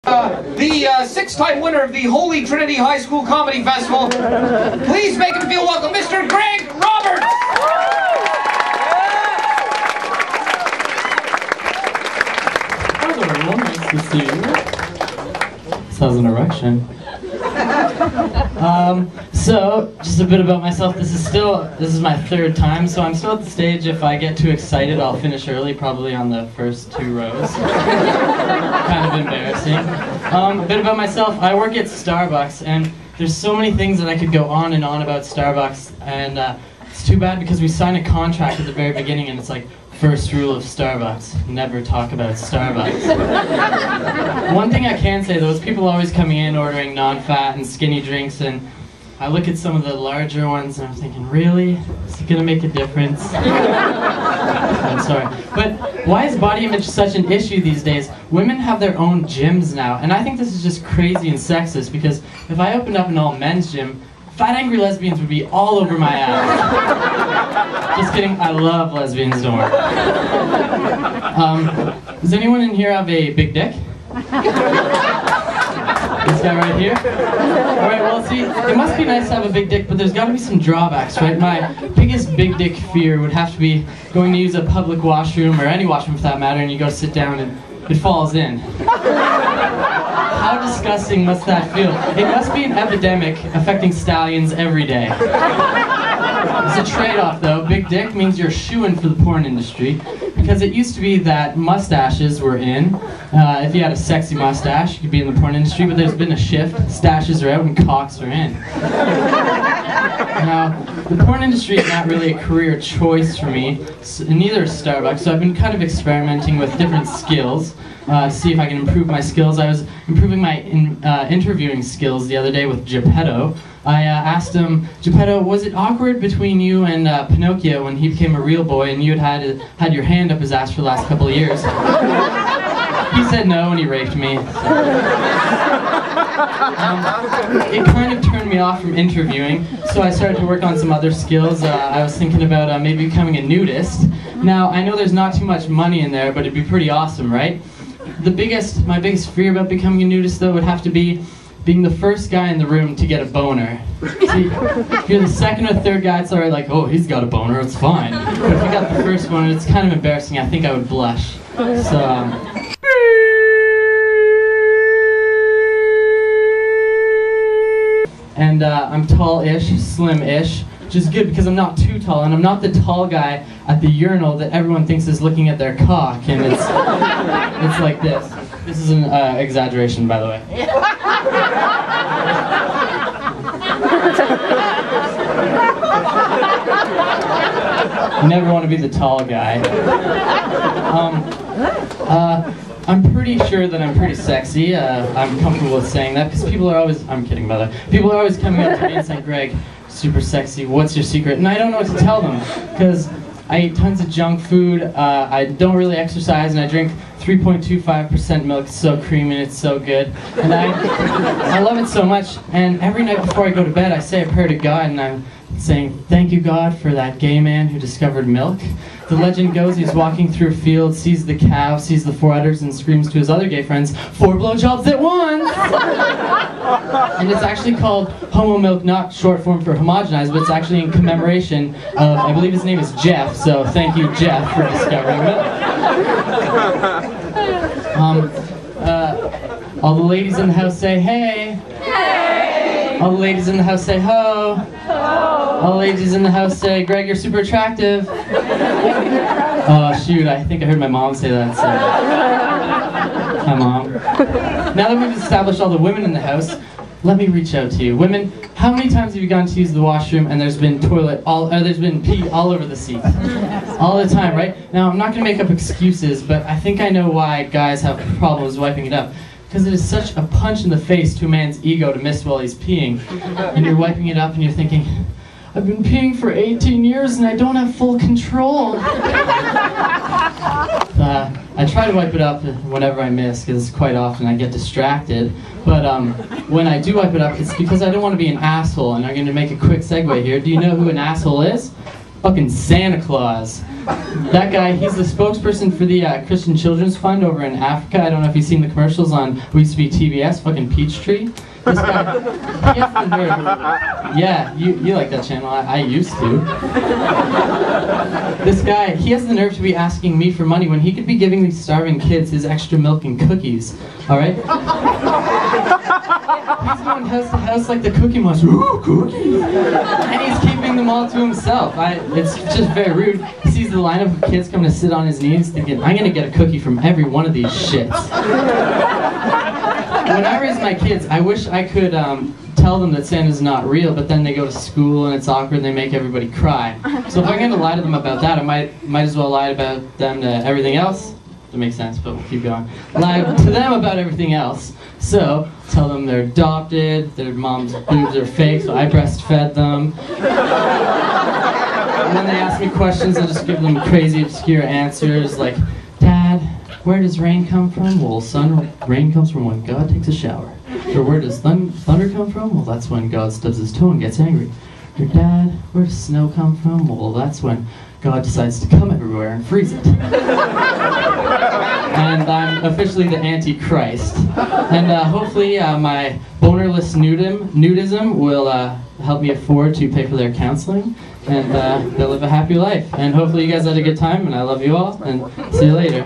The six-time winner of the Holy Trinity High School Comedy Festival. Please make him feel welcome, Mr. Greg Roberts! Hello everyone, nice to see you. This has an erection. So, just a bit about myself. This is my third time, so I'm still at the stage. If I get too excited, I'll finish early, probably on the first 2 rows. Kind of embarrassing. A bit about myself. I work at Starbucks, and there's so many things that I could go on and on about Starbucks, and it's too bad because we sign a contract at the very beginning, and it's like, first rule of Starbucks, never talk about Starbucks. One thing I can say though is people are always coming in ordering non-fat and skinny drinks, and I look at some of the larger ones and I'm thinking, really? Is it gonna make a difference? I'm sorry. But why is body image such an issue these days? Women have their own gyms now, and I think this is just crazy and sexist because if I opened up an all-men's gym, fat angry lesbians would be all over my ass. Just kidding, I love lesbians, don't worry. Does anyone in here have a big dick? This guy right here? Alright, well see, it must be nice to have a big dick, but there's gotta be some drawbacks, right? My biggest big dick fear would have to be going to use a public washroom, or any washroom for that matter, and you go sit down and it falls in. How disgusting must that feel? It must be an epidemic affecting stallions every day. It's a trade-off though. Big dick means you're shoo-in for the porn industry, because it used to be that mustaches were in. If you had a sexy mustache, you could be in the porn industry, but there's been a shift. Stashes are out and cocks are in. Now, the porn industry is not really a career choice for me, neither is Starbucks, so I've been kind of experimenting with different skills to see if I can improve my skills. I was improving my interviewing skills the other day with Geppetto. I asked him, Geppetto, was it awkward between you and Pinocchio when he became a real boy and you had your hand up his ass for the last couple of years? He said no and he raped me. It kind of turned me off from interviewing, so I started to work on some other skills. I was thinking about maybe becoming a nudist. Now, I know there's not too much money in there, but it'd be pretty awesome, right? My biggest fear about becoming a nudist, though, would have to be being the first guy in the room to get a boner. See, if you're the second or third guy, it's alright, like, oh, he's got a boner, it's fine. But if you got the first one, it's kind of embarrassing. I think I would blush. So, and I'm tall-ish, slim-ish, which is good because I'm not too tall, and I'm not the tall guy at the urinal that everyone thinks is looking at their cock, and it's like this. This is an exaggeration, by the way. You never want to be the tall guy. I'm pretty sure that I'm pretty sexy. I'm comfortable with saying that because people are always, I'm kidding by the way, people are always coming up to me and saying, Greg, super sexy, what's your secret? And I don't know what to tell them because I eat tons of junk food, I don't really exercise, and I drink 3.25% milk. It's so creamy and it's so good. And I love it so much, and every night before I go to bed I say a prayer to God, and I'm saying, thank you God for that gay man who discovered milk. The legend goes he's walking through a field, sees the cow, sees the 4 udders, and screams to his other gay friends, 4 blowjobs at once! And it's actually called homo milk, not short form for homogenized, but it's actually in commemoration of, I believe his name is Jeff, so thank you Jeff for discovering milk. All the ladies in the house say hey. Hey! All the ladies in the house say ho. Ho! All the ladies in the house say, Greg, you're super attractive. Oh shoot, I think I heard my mom say that. So. Hi Mom. Now that we've established all the women in the house, let me reach out to you. Women, how many times have you gone to use the washroom and there's been there's been pee all over the seat? All the time, right? Now, I'm not going to make up excuses, but I think I know why guys have problems wiping it up. Because it is such a punch in the face to a man's ego to miss while he's peeing. And you're wiping it up and you're thinking, I've been peeing for 18 years and I don't have full control. I try to wipe it up whenever I miss, because quite often I get distracted. But when I do wipe it up, it's because I don't want to be an asshole. And I'm going to make a quick segue here. Do you know who an asshole is? Fucking Santa Claus. That guy, he's the spokesperson for the Christian Children's Fund over in Africa. I don't know if you've seen the commercials on, we used to be TBS, fucking Peachtree. This guy, he has the nerve. Yeah, you like that channel, I used to. This guy, he has the nerve to be asking me for money when he could be giving these starving kids his extra milk and cookies, alright? He's going house to house like the Cookie Monster. Ooh, cookies! And he's keeping them all to himself. It's just very rude. He sees the lineup of kids coming to sit on his knees thinking, I'm gonna get a cookie from every one of these shits. When I raise my kids, I wish I could tell them that Santa's not real, but then they go to school and it's awkward and they make everybody cry. So if I'm going to lie to them about that, I might as well lie about them to everything else. That makes sense, but we'll keep going. Lie to them about everything else. So, tell them they're adopted, their mom's boobs are fake, so I breastfed them. And when they ask me questions, I just give them crazy, obscure answers like, Dad, where does rain come from? Well, son, rain comes from when God takes a shower. Or where does thunder come from? Well, that's when God stubs his toe and gets angry. Or Dad, where does snow come from? Well, that's when God decides to come everywhere and freeze it. And I'm officially the Antichrist. And hopefully my bonerless nudism will help me afford to pay for their counseling. And they'll live a happy life. And hopefully you guys had a good time, and I love you all, and see you later.